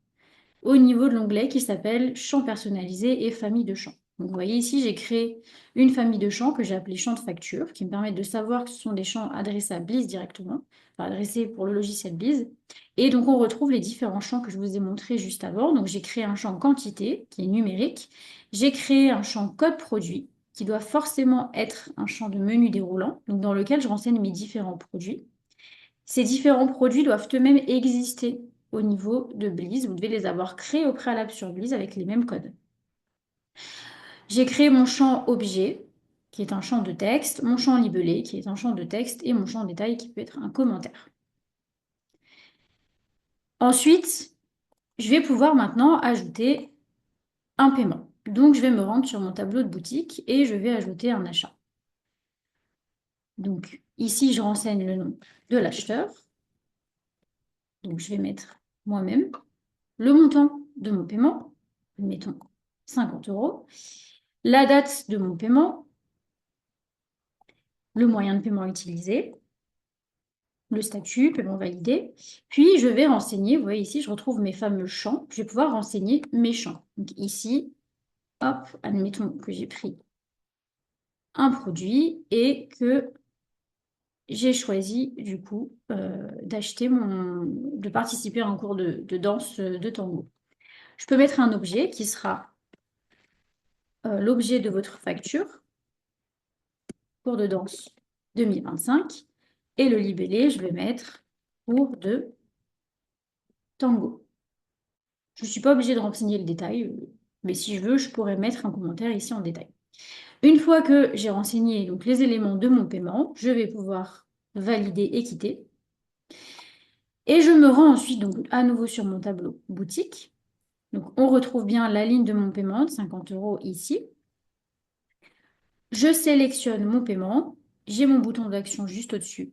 S1: au niveau de l'onglet qui s'appelle Champs personnalisés et famille de champs. Donc vous voyez ici, j'ai créé une famille de champs que j'ai appelée champs de facture, qui me permettent de savoir que ce sont des champs adressés à Blize directement, enfin adressés pour le logiciel Blize. Et donc on retrouve les différents champs que je vous ai montrés juste avant. Donc j'ai créé un champ quantité, qui est numérique. J'ai créé un champ code produit, qui doit forcément être un champ de menu déroulant, donc dans lequel je renseigne mes différents produits. Ces différents produits doivent eux-mêmes exister au niveau de Blize. Vous devez les avoir créés au préalable sur Blize avec les mêmes codes. J'ai créé mon champ objet, qui est un champ de texte, mon champ libellé, qui est un champ de texte, et mon champ détail, qui peut être un commentaire. Ensuite, je vais pouvoir maintenant ajouter un paiement. Donc, je vais me rendre sur mon tableau de boutique et je vais ajouter un achat. Donc, ici, je renseigne le nom de l'acheteur. Donc, je vais mettre moi-même le montant de mon paiement, mettons 50 €, la date de mon paiement, le moyen de paiement utilisé, le statut, paiement validé. Puis, je vais renseigner, vous voyez ici, je retrouve mes fameux champs. Je vais pouvoir renseigner mes champs. Donc ici, hop, admettons que j'ai pris un produit et que j'ai choisi du coup de participer à un cours de danse de tango. Je peux mettre un objet qui sera l'objet de votre facture, cours de danse 2025, et le libellé, je vais mettre cours de tango. Je ne suis pas obligée de renseigner le détail, mais si je veux, je pourrais mettre un commentaire ici en détail. Une fois que j'ai renseigné donc, les éléments de mon paiement, je vais pouvoir valider et quitter. Et je me rends ensuite donc, à nouveau sur mon tableau boutique. Donc, on retrouve bien la ligne de mon paiement de 50 € ici. Je sélectionne mon paiement. J'ai mon bouton d'action juste au-dessus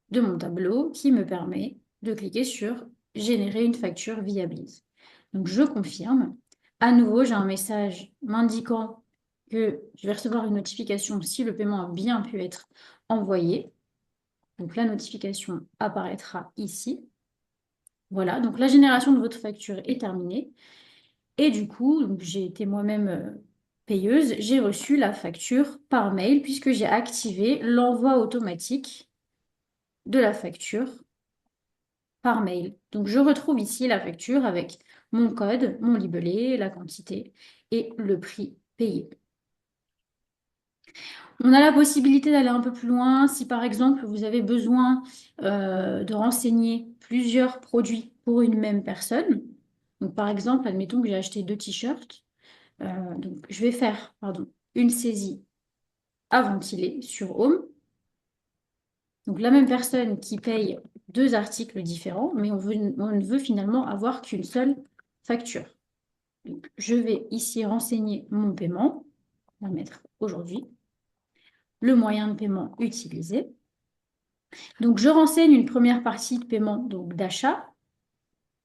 S1: de mon tableau qui me permet de cliquer sur générer une facture via Blize. Donc je confirme. À nouveau, j'ai un message m'indiquant que je vais recevoir une notification si le paiement a bien pu être envoyé. Donc la notification apparaîtra ici. Voilà, donc la génération de votre facture est terminée. Et du coup, j'ai été moi-même payeuse, j'ai reçu la facture par mail puisque j'ai activé l'envoi automatique de la facture par mail. Donc, je retrouve ici la facture avec mon code, mon libellé, la quantité et le prix payé. On a la possibilité d'aller un peu plus loin si par exemple vous avez besoin de renseigner plusieurs produits pour une même personne. Donc par exemple, admettons que j'ai acheté 2 t-shirts. Donc je vais faire, pardon, une saisie à ventiler sur Home. Donc la même personne qui paye 2 articles différents, mais on ne veut finalement avoir qu'une seule facture. Donc, je vais ici renseigner mon paiement. On va mettre aujourd'hui le moyen de paiement utilisé. Donc, je renseigne une première partie de paiement, donc d'achat,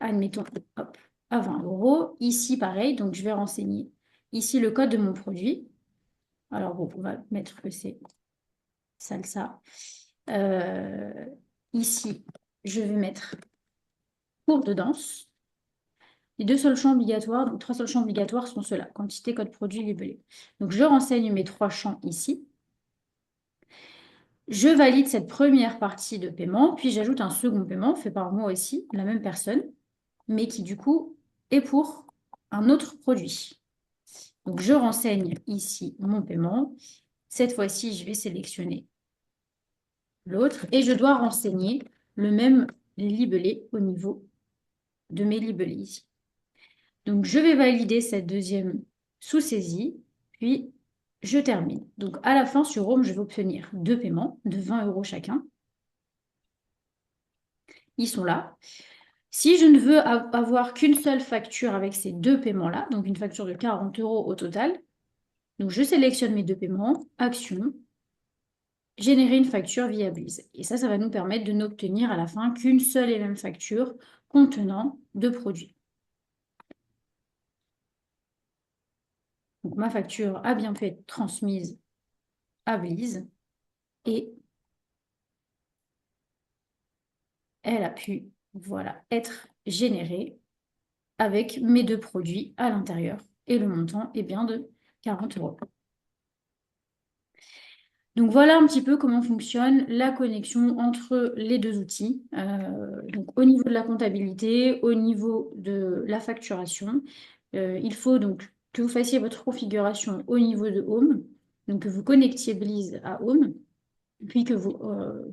S1: admettons, hop, à 20 euros. Ici, pareil, donc je vais renseigner ici le code de mon produit. Alors, bon, on va mettre que c'est salsa. Euh, Ici, je vais mettre cours de danse. Les 2 seuls champs obligatoires, donc 3 seuls champs obligatoires sont ceux-là, quantité, code produit, libellé. Donc, je renseigne mes 3 champs ici. Je valide cette première partie de paiement, puis j'ajoute un second paiement fait par moi aussi, la même personne, mais qui du coup est pour un autre produit. Donc je renseigne ici mon paiement. Cette fois-ci, je vais sélectionner l'autre et je dois renseigner le même libellé au niveau de mes libellés ici. Donc je vais valider cette deuxième sous-saisie, puis je termine. Donc à la fin, sur Home, je vais obtenir 2 paiements de 20 euros chacun. Ils sont là. Si je ne veux avoir qu'une seule facture avec ces 2 paiements-là, donc une facture de 40 euros au total, donc je sélectionne mes 2 paiements, action, générer une facture via Breeze. Et ça va nous permettre de n'obtenir à la fin qu'une seule et même facture contenant 2 produits. Donc ma facture a bien pu être transmise à Breeze et elle a pu, voilà, être générée avec mes 2 produits à l'intérieur. Et le montant est bien de 40 euros. Donc voilà un petit peu comment fonctionne la connexion entre les 2 outils. Donc au niveau de la comptabilité, au niveau de la facturation, il faut donc que vous fassiez votre configuration au niveau de Home, donc que vous connectiez Bleeze à Home, puis que vous,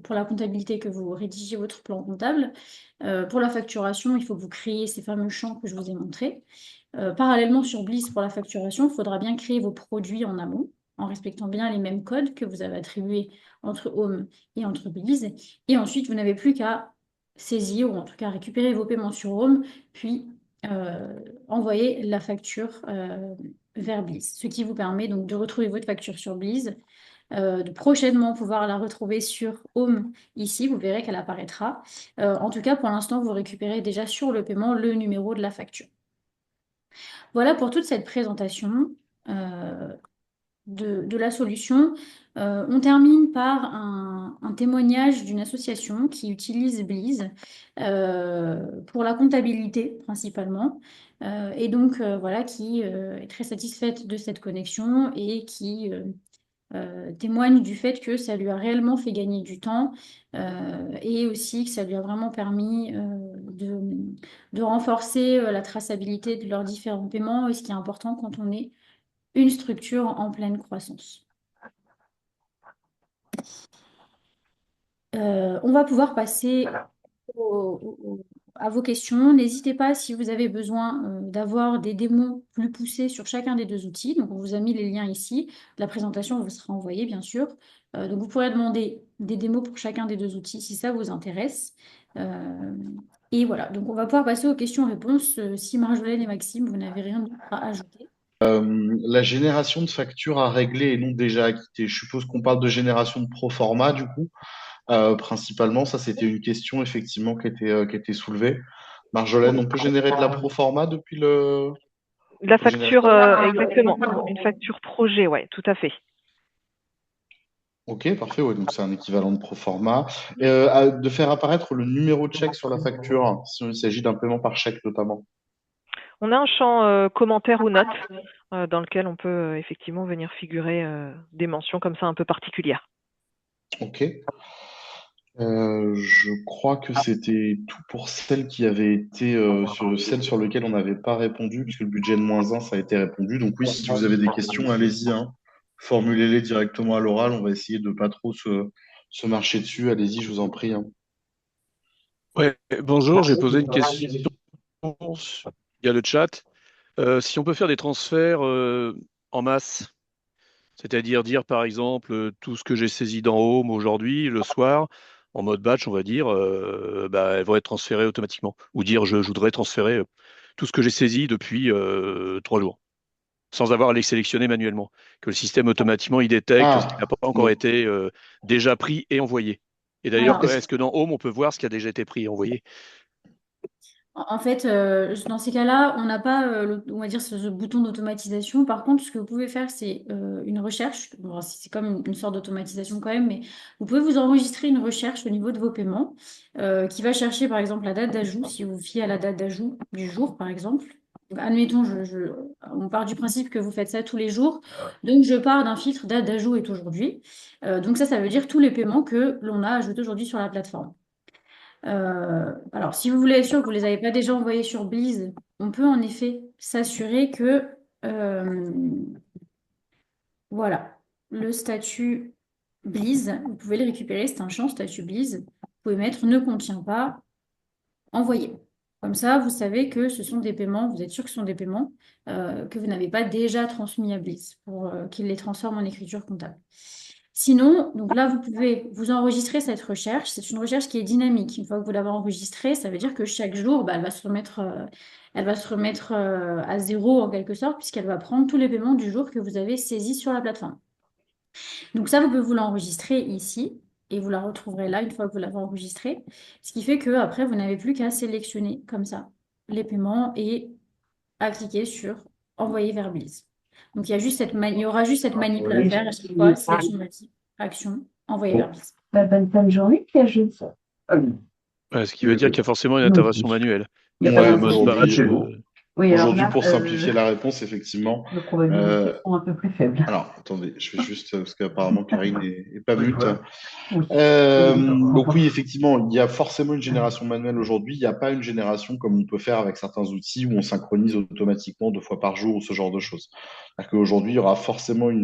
S1: pour la comptabilité, que vous rédigiez votre plan comptable. Pour la facturation, il faut que vous créiez ces fameux champs que je vous ai montrés. Parallèlement sur Bliss, pour la facturation, il faudra bien créer vos produits en amont, en respectant bien les mêmes codes que vous avez attribués entre Home et entre Bliss. Et ensuite, vous n'avez plus qu'à saisir, ou en tout cas récupérer vos paiements sur Home, puis envoyer la facture vers Bliss. Ce qui vous permet donc de retrouver votre facture sur Bliss, de prochainement pouvoir la retrouver sur Home ici, vous verrez qu'elle apparaîtra. En tout cas, pour l'instant, vous récupérez déjà sur le paiement le numéro de la facture. Voilà pour toute cette présentation de la solution. On termine par un témoignage d'une association qui utilise Bleeze pour la comptabilité principalement. Et donc, voilà, qui est très satisfaite de cette connexion et qui témoigne du fait que ça lui a réellement fait gagner du temps et aussi que ça lui a vraiment permis de renforcer la traçabilité de leurs différents paiements, et ce qui est important quand on est une structure en pleine croissance. On va pouvoir passer à vos questions. N'hésitez pas si vous avez besoin d'avoir des démos plus poussées sur chacun des 2 outils. Donc, on vous a mis les liens ici. La présentation vous sera envoyée, bien sûr. Donc, vous pourrez demander des démos pour chacun des 2 outils si ça vous intéresse. Et voilà, donc on va pouvoir passer aux questions-réponses. Si Marjolaine et Maxime, vous n'avez rien d'autre à ajouter.
S3: La génération de factures à régler et non déjà acquittées. Je suppose qu'on parle de génération de pro forma, du coup, principalement. Ça, c'était une question, effectivement, qui était soulevée. Marjolaine, on peut générer de la pro forma depuis
S2: La
S3: la génération?
S2: facture, exactement. Une facture projet, ouais, tout à fait.
S3: Ok, parfait. Ouais, donc, c'est un équivalent de pro forma. De faire apparaître le numéro de chèque sur la facture, s'il s'agit d'un paiement par chèque, notamment.
S2: On a un champ commentaires ou notes dans lequel on peut effectivement venir figurer des mentions comme ça un peu particulières.
S3: Ok. Je crois que c'était tout pour celles qui avaient été celles sur lesquelles on n'avait pas répondu, puisque le budget de -1, ça a été répondu. Donc oui, si vous avez des questions, allez-y, hein. formulez-les directement à l'oral. On va essayer de pas trop se marcher dessus. Allez-y, je vous en prie, hein.
S4: Ouais, bonjour, j'ai posé une question il y a le chat. Si on peut faire des transferts en masse, c'est-à-dire dire par exemple tout ce que j'ai saisi dans Home aujourd'hui, le soir, en mode batch, on va dire, elles vont être transférées automatiquement. Ou dire je voudrais transférer tout ce que j'ai saisi depuis 3 jours, sans avoir à les sélectionner manuellement. Que le système automatiquement il détecte ce qui n'a
S3: Ah,
S4: pas encore
S3: donc,
S4: été déjà pris et envoyé. Et d'ailleurs,
S1: Alors,
S3: est-ce
S4: est-ce que dans Home on peut voir ce qui a déjà été pris et envoyé?
S1: en fait, dans ces cas-là, on n'a pas, on va dire, ce bouton d'automatisation. Par contre, ce que vous pouvez faire, c'est une recherche. Bon, c'est comme une sorte d'automatisation quand même, mais vous pouvez vous enregistrer une recherche au niveau de vos paiements qui va chercher, par exemple, la date d'ajout, si vous vous fiez à la date d'ajout du jour, par exemple. Donc, admettons, on part du principe que vous faites ça tous les jours. Donc, je pars d'un filtre date d'ajout est aujourd'hui. Donc, ça veut dire tous les paiements que l'on a ajoutés aujourd'hui sur la plateforme. Alors, si vous voulez être sûr que vous ne les avez pas déjà envoyés sur Bleeze, on peut en effet s'assurer que, euh, voilà, le statut Bleeze, vous pouvez le récupérer, c'est un champ statut Bleeze. Vous pouvez mettre ne contient pas envoyé. Comme ça, vous savez que ce sont des paiements, vous êtes sûr que ce sont des paiements que vous n'avez pas déjà transmis à Bleeze pour qu'il les transforme en écriture comptable. Sinon, donc là, vous pouvez vous enregistrer cette recherche. C'est une recherche qui est dynamique. Une fois que vous l'avez enregistrée, ça veut dire que chaque jour, elle va se remettre à zéro en quelque sorte, puisqu'elle va prendre tous les paiements du jour que vous avez saisis sur la plateforme. Donc ça, vous pouvez vous l'enregistrer ici et vous la retrouverez là une fois que vous l'avez enregistrée. Ce qui fait que après, vous n'avez plus qu'à sélectionner comme ça les paiements et à cliquer sur envoyer vers Blaze. Donc il y aura juste cette manip à faire à chaque fois, sélection multiple, action, envoyer vers Blaze.
S5: Bonne fin de journée, Piaget.
S4: Ouais, ce qui veut dire qu'il y a forcément une intervention manuelle.
S5: Il n'y a pas
S3: ouais,
S4: Le mode
S5: d'incidence
S4: batch.
S5: chez vous. Oui, alors
S3: aujourd'hui,
S5: là,
S3: pour simplifier la réponse, effectivement,
S5: les probabilités
S3: euh,
S5: sont un peu plus faibles.
S3: alors, attendez, je vais juste, parce qu'apparemment, Karine est pas mute.
S5: Oui.
S3: Donc oui, effectivement, il y a forcément une génération manuelle aujourd'hui. Il n'y a pas une génération comme on peut faire avec certains outils où on synchronise automatiquement 2 fois par jour ou ce genre de choses. C'est-à-dire qu'aujourd'hui, il y aura forcément oui,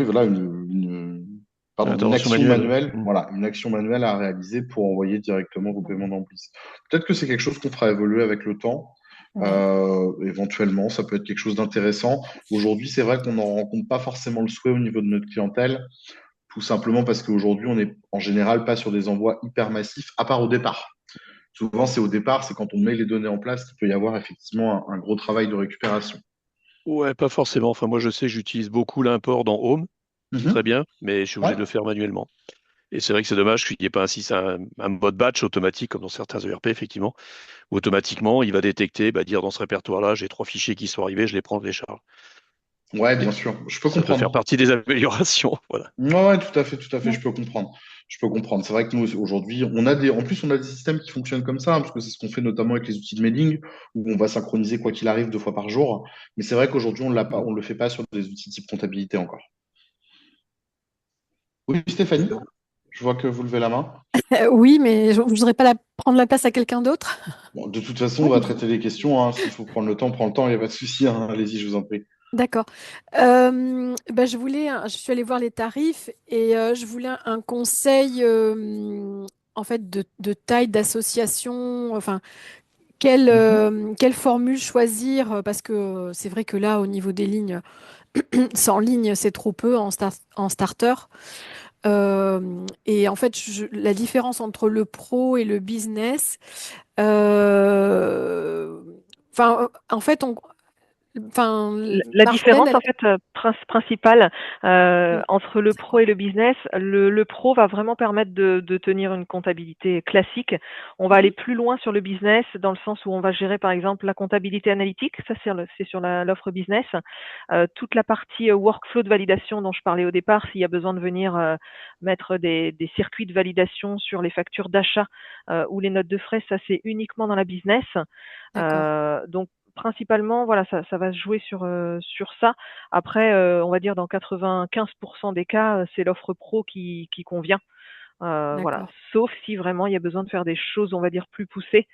S3: voilà, une
S4: Intervention
S3: action
S4: manuelle.
S3: manuelle,
S4: Mm.
S3: voilà, une action manuelle à réaliser pour envoyer directement vos paiements dans Bliss. Peut-être que c'est quelque chose qu'on fera évoluer avec le temps.
S1: Ouais.
S3: Éventuellement, ça peut être quelque chose d'intéressant. Aujourd'hui, c'est vrai qu'on n'en rencontre pas forcément le souhait au niveau de notre clientèle, tout simplement parce qu'aujourd'hui, on n'est en général pas sur des envois hyper massifs, à part au départ. Souvent, c'est au départ, c'est quand on met les données en place qu'il peut y avoir effectivement un gros travail de récupération.
S4: Ouais, pas forcément. Enfin, moi, je sais que j'utilise beaucoup l'import dans Home. C'est très
S3: Mhm.
S4: bien, mais je suis obligé
S3: Ouais.
S4: de le faire manuellement. Et c'est vrai que c'est dommage qu'il n'y ait pas un mode batch automatique comme dans certains ERP, effectivement, où automatiquement, il va détecter, dire dans ce répertoire-là, j'ai 3 fichiers qui sont arrivés, je les prends, je les charge.
S3: Ouais, bien sûr, je peux
S4: Ça peut faire
S3: comprendre.
S4: partie des améliorations. Voilà.
S3: Ouais, tout à fait, je peux comprendre. Je peux comprendre. C'est vrai que nous, aujourd'hui, en plus, on a des systèmes qui fonctionnent comme ça, hein, parce que c'est ce qu'on fait notamment avec les outils de mailing, où on va synchroniser quoi qu'il arrive 2 fois par jour. Mais c'est vrai qu'aujourd'hui, on l'a pas, on le fait pas sur des outils type comptabilité encore. Oui, Stéphanie, je vois que vous levez la main.
S6: Oui, mais je ne voudrais pas prendre la place à quelqu'un d'autre.
S3: Bon, de toute façon, on va traiter les questions, hein. S'il faut prendre le temps, on prend le temps, il n'y a pas de souci, hein. Allez-y, je vous en prie.
S6: D'accord. Je suis allée voir les tarifs et je voulais un conseil en fait de taille d'association. Enfin,
S3: Mhm.
S6: quelle formule choisir parce que c'est vrai que là, au niveau des lignes, sans ligne, c'est trop peu en starter. Et en fait, la différence entre le pro et le business, euh, en fait,
S2: La
S6: Marjolaine,
S2: différence en fait principale entre le pro et le business, le pro va vraiment permettre de tenir une comptabilité classique. On va aller plus loin sur le business dans le sens où on va gérer par exemple la comptabilité analytique, ça c'est sur l'offre business. Toute la partie workflow de validation dont je parlais au départ, s'il y a besoin de venir mettre des circuits de validation sur les factures d'achat ou les notes de frais, ça c'est uniquement dans la business.
S6: d'accord.
S2: Donc principalement, voilà, ça va se jouer sur ça. Après, on va dire dans 95% des cas, c'est l'offre pro qui convient. Voilà,
S6: D'accord.
S2: sauf si vraiment il y a besoin de faire des choses, on va dire, plus poussées.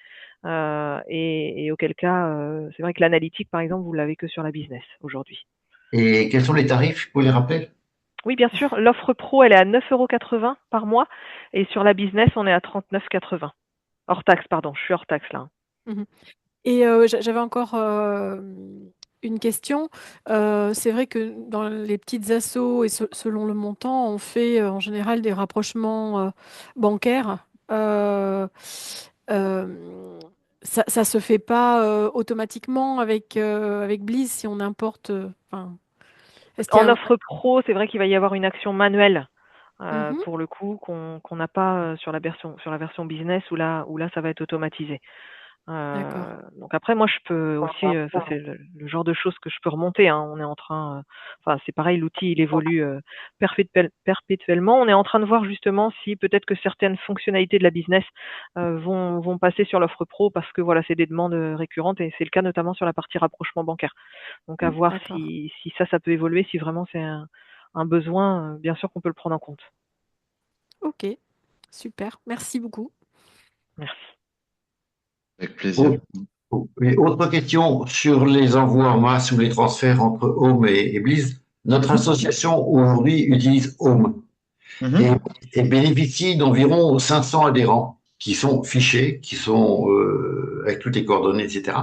S2: Et auquel cas, c'est vrai que l'analytique, par exemple, vous l'avez que sur la business aujourd'hui.
S7: Et quels sont les tarifs? Vous pouvez les rappeler?
S2: Oui, bien sûr, l'offre pro, elle est à 9,80 € par mois et sur la business, on est à 39,80 €. Hors taxe, pardon, je suis hors taxe là.
S6: Mhm. Et j'avais encore une question. C'est vrai que dans les petites assos et selon le montant, on fait en général des rapprochements bancaires. Euh, ça se fait pas automatiquement avec Bliss si on importe. Enfin, est-ce qu'il y
S2: En
S6: a un...
S2: offre pro, c'est vrai qu'il va y avoir une action manuelle
S6: Mhm,
S2: pour le coup qu'on n'a pas sur la version business où là ça va être automatisé.
S6: d'accord.
S2: Donc après, moi, je peux aussi, ça c'est le genre de choses que je peux remonter, hein. On est en train, enfin, c'est pareil, l'outil, il évolue perpétuellement. On est en train de voir justement si peut-être que certaines fonctionnalités de la business vont passer sur l'offre pro parce que voilà, c'est des demandes récurrentes et c'est le cas notamment sur la partie rapprochement bancaire. Donc à voir
S6: D'accord.
S2: si ça peut évoluer, si vraiment c'est un besoin, bien sûr qu'on peut le prendre en compte.
S6: Ok, super. Merci beaucoup.
S2: Merci.
S3: Avec plaisir.
S7: Oh, et autre question sur les envois en masse ou les transferts entre Home et Bliss. Notre association aujourd'hui utilise Home et,
S3: Mhm.
S7: et bénéficie d'environ 500 adhérents qui sont fichés, qui sont avec toutes les coordonnées, etc.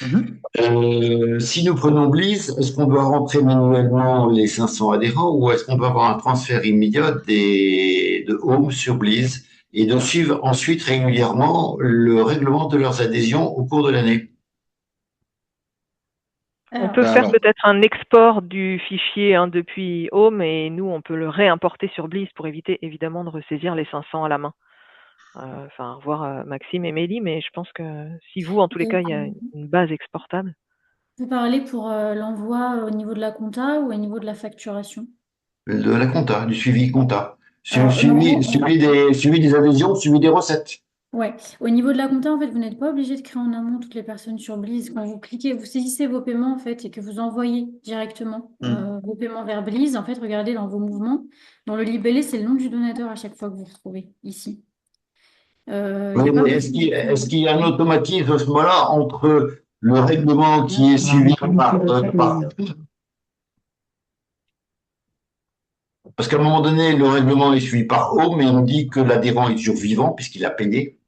S3: Mhm.
S7: Si nous prenons Bliss, est-ce qu'on doit rentrer manuellement les 500 adhérents ou est-ce qu'on doit avoir un transfert immédiat de Home sur Bliss et de suivre ensuite régulièrement le règlement de leurs adhésions au cours de l'année?
S2: On
S1: Alors,
S2: peut
S3: Bah
S2: faire
S3: alors,
S2: peut-être un export du fichier hein, depuis Home et nous, on peut le réimporter sur Bliss pour éviter évidemment de ressaisir les 500 à la main. Enfin, voir Maxime et Mélie, mais je pense que si vous, en tous les cas, il y a une base exportable.
S1: vous parlez pour l'envoi au niveau de la compta ou au niveau de la facturation?
S7: De la compta, du suivi compta.
S1: Alors, normalement,
S7: Suivi des adhésions, suivi des recettes.
S1: ouais. Au niveau de la compta, en fait, vous n'êtes pas obligé de créer en amont toutes les personnes sur Blize. Quand vous cliquez, vous saisissez vos paiements, en fait, et que vous envoyez directement
S3: hmm.
S1: vos paiements vers Blize, en fait, regardez dans vos mouvements. Dans le libellé, c'est le nom du donateur à chaque fois que vous retrouvez ici. Il
S7: Oui,
S1: n'y a pas
S7: mais
S1: besoin
S7: est-ce qu'il y a un automatisme à ce moment-là entre le règlement qui est suivi parce qu'à un moment donné, le règlement est suivi par Home, mais on dit que l'adhérent est toujours vivant puisqu'il a payé.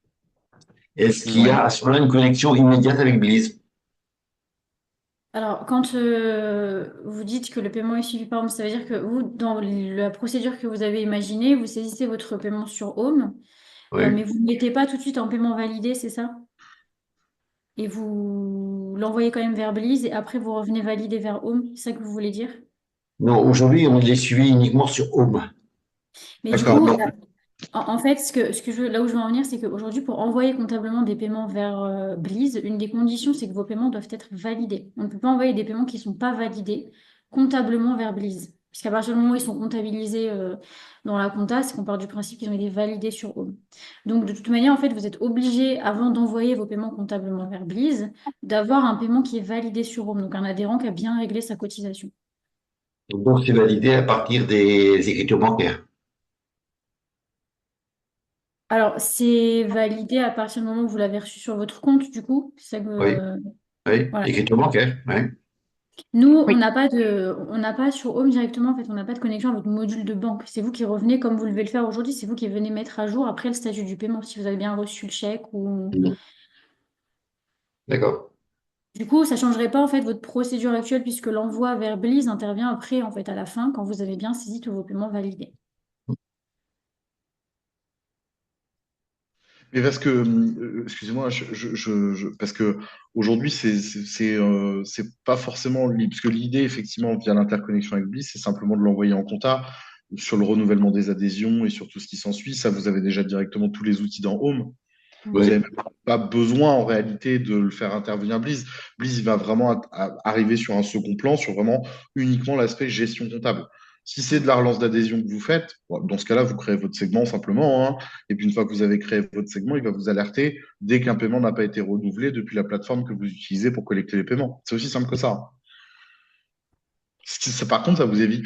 S7: Est-ce qu'il y
S3: Ouais.
S7: a à ce moment-là une connexion immédiate avec Bliss?
S1: Alors, quand vous dites que le paiement est suivi par Home, ça veut dire que vous, dans la procédure que vous avez imaginée, vous saisissez votre paiement sur Home, mais
S7: Oui.
S1: vous ne mettez pas tout de suite en paiement validé, c'est ça? Et vous l'envoyez quand même vers Blize et après vous revenez valider vers Home, c'est ça que vous voulez dire?
S7: Non, aujourd'hui, on les suivi uniquement sur Home.
S1: Mais du
S3: D'accord.
S1: coup,
S3: Non.
S1: en fait, là où je veux en venir, c'est qu'aujourd'hui, pour envoyer comptablement des paiements vers Blize, une des conditions, c'est que vos paiements doivent être validés. On ne peut pas envoyer des paiements qui ne sont pas validés comptablement vers Blize. Puisqu'à partir du moment où ils sont comptabilisés dans la compta, c'est qu'on part du principe qu'ils ont été validés sur Home. Donc, de toute manière, en fait, vous êtes obligé, avant d'envoyer vos paiements comptablement vers Blize, d'avoir un paiement qui est validé sur Home, donc un adhérent qui a bien réglé sa cotisation.
S7: Donc, c'est validé à partir des écritures bancaires.
S1: Alors, c'est validé à partir du moment où vous l'avez reçu sur votre compte, du coup. C'est ça
S7: Oui,
S1: que...
S7: oui,
S1: Voilà.
S7: écriture bancaire. Oui.
S1: Nous,
S2: Oui.
S1: on n'a pas sur Home directement, en fait, on n'a pas de connexion avec le module de banque. C'est vous qui revenez comme vous devez le faire aujourd'hui. C'est vous qui venez mettre à jour après le statut du paiement, si vous avez bien reçu le chèque ou...
S7: D'accord.
S1: Du coup, ça ne changerait pas, en fait, votre procédure actuelle puisque l'envoi vers Belize intervient après, en fait, à la fin, quand vous avez bien saisi tous vos paiements validés.
S3: Mais parce que, excusez-moi, parce que aujourd'hui, c'est pas forcément parce que l'idée, effectivement, via l'interconnexion avec Bliss, c'est simplement de l'envoyer en compta sur le renouvellement des adhésions et sur tout ce qui s'ensuit. Ça, vous avez déjà directement tous les outils dans Home. Vous
S1: Mhm.
S3: n'avez
S7: Oui.
S3: même pas besoin en réalité de le faire intervenir Bliss. Bliss, il va vraiment arriver sur un second plan, sur vraiment uniquement l'aspect gestion comptable. Si c'est de la relance d'adhésion que vous faites, bon, dans ce cas-là, vous créez votre segment simplement, hein, et puis une fois que vous avez créé votre segment, il va vous alerter dès qu'un paiement n'a pas été renouvelé depuis la plateforme que vous utilisez pour collecter les paiements. C'est aussi simple que ça, hein. Par contre, ça vous évite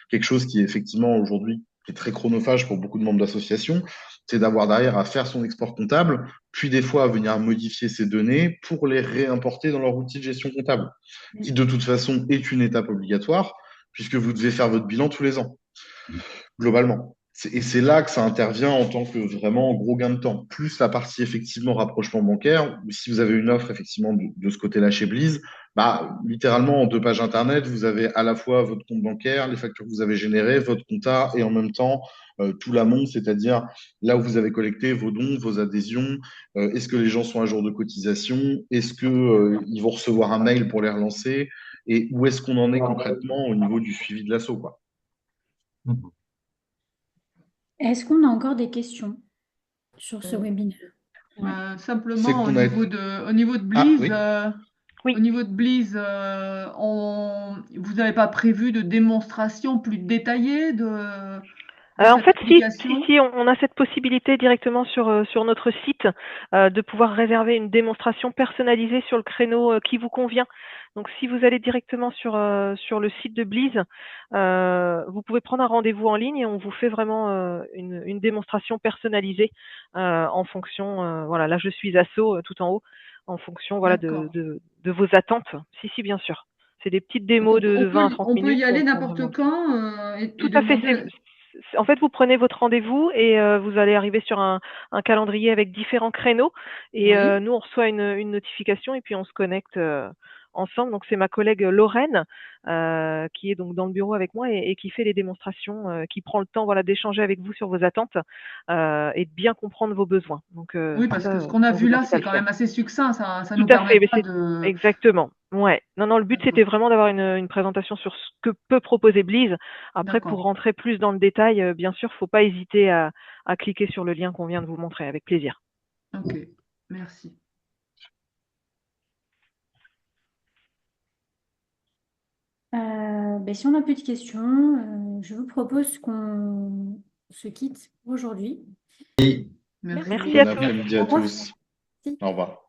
S3: quelque chose qui est effectivement aujourd'hui est très chronophage pour beaucoup de membres d'associations, c'est d'avoir derrière à faire son export comptable, puis des fois à venir modifier ces données pour les réimporter dans leur outil de gestion comptable, qui de toute façon est une étape obligatoire, puisque vous devez faire votre bilan tous les ans, globalement. Et c'est là que ça intervient en tant que vraiment gros gain de temps. Plus la partie effectivement rapprochement bancaire, ou si vous avez une offre effectivement de ce côté-là chez Bleeze, bah, littéralement en 2 pages internet, vous avez à la fois votre compte bancaire, les factures que vous avez générées, votre compta et en même temps tout l'amont, c'est-à-dire là où vous avez collecté vos dons, vos adhésions, est-ce que les gens sont à jour de cotisation, est-ce que ils vont recevoir un mail pour les relancer et où est-ce qu'on en est concrètement au niveau du suivi de l'assaut, quoi.
S1: Est-ce qu'on a encore des questions sur ce webinaire? Ouais.
S3: C'est
S8: Simplement,
S3: qu'on a...
S8: au niveau de
S3: Ah
S8: Bleeze,
S3: oui.
S2: Oui.
S8: au niveau de Bleeze, vous n'avez pas prévu de démonstration plus détaillée de
S2: En
S8: cette
S2: fait,
S8: application?
S2: si, on a cette possibilité directement sur notre site de pouvoir réserver une démonstration personnalisée sur le créneau qui vous convient. Donc, si vous allez directement sur le site de Bleeze, vous pouvez prendre un rendez-vous en ligne et on vous fait vraiment une démonstration personnalisée en fonction, voilà, là je suis asso tout en haut, en fonction voilà
S8: D'accord.
S2: de vos attentes. Si, bien sûr. C'est des petites démos de 20 à 30
S8: On peut
S2: minutes.
S8: y aller
S2: pour
S8: n'importe
S2: vraiment-
S8: quand et
S2: Tout à fait.
S8: demander.
S2: En fait, vous prenez votre rendez-vous et vous allez arriver sur un calendrier avec différents créneaux. Et
S8: Oui.
S2: nous, on reçoit une notification et puis on se connecte ensemble. Donc, c'est ma collègue Lorraine qui est donc dans le bureau avec moi et qui fait les démonstrations, qui prend le temps voilà, d'échanger avec vous sur vos attentes et de bien comprendre vos besoins. Donc,
S8: Oui, parce que
S2: ça,
S8: ce qu'on a
S2: on
S8: vu
S2: vous
S8: là,
S2: invite à
S8: c'est
S2: le
S8: quand
S2: faire.
S8: même assez succinct. Ça
S2: Tout
S8: nous
S2: à fait, mais
S8: permettra
S2: c'est
S8: de.
S2: exactement. Ouais. Non, le but
S8: D'accord.
S2: c'était vraiment d'avoir une présentation sur ce que peut proposer Bleeze. Après, pour
S8: D'accord.
S2: rentrer plus dans le détail, bien sûr, faut pas hésiter à cliquer sur le lien qu'on vient de vous montrer, avec plaisir.
S8: Ok. Merci.
S1: Si on n'a plus de questions, je vous propose qu'on se quitte aujourd'hui.
S8: Merci
S2: Merci
S8: beaucoup.
S2: à
S3: Bon
S2: tous.
S3: après-midi à
S1: Au revoir.
S3: tous. Au revoir.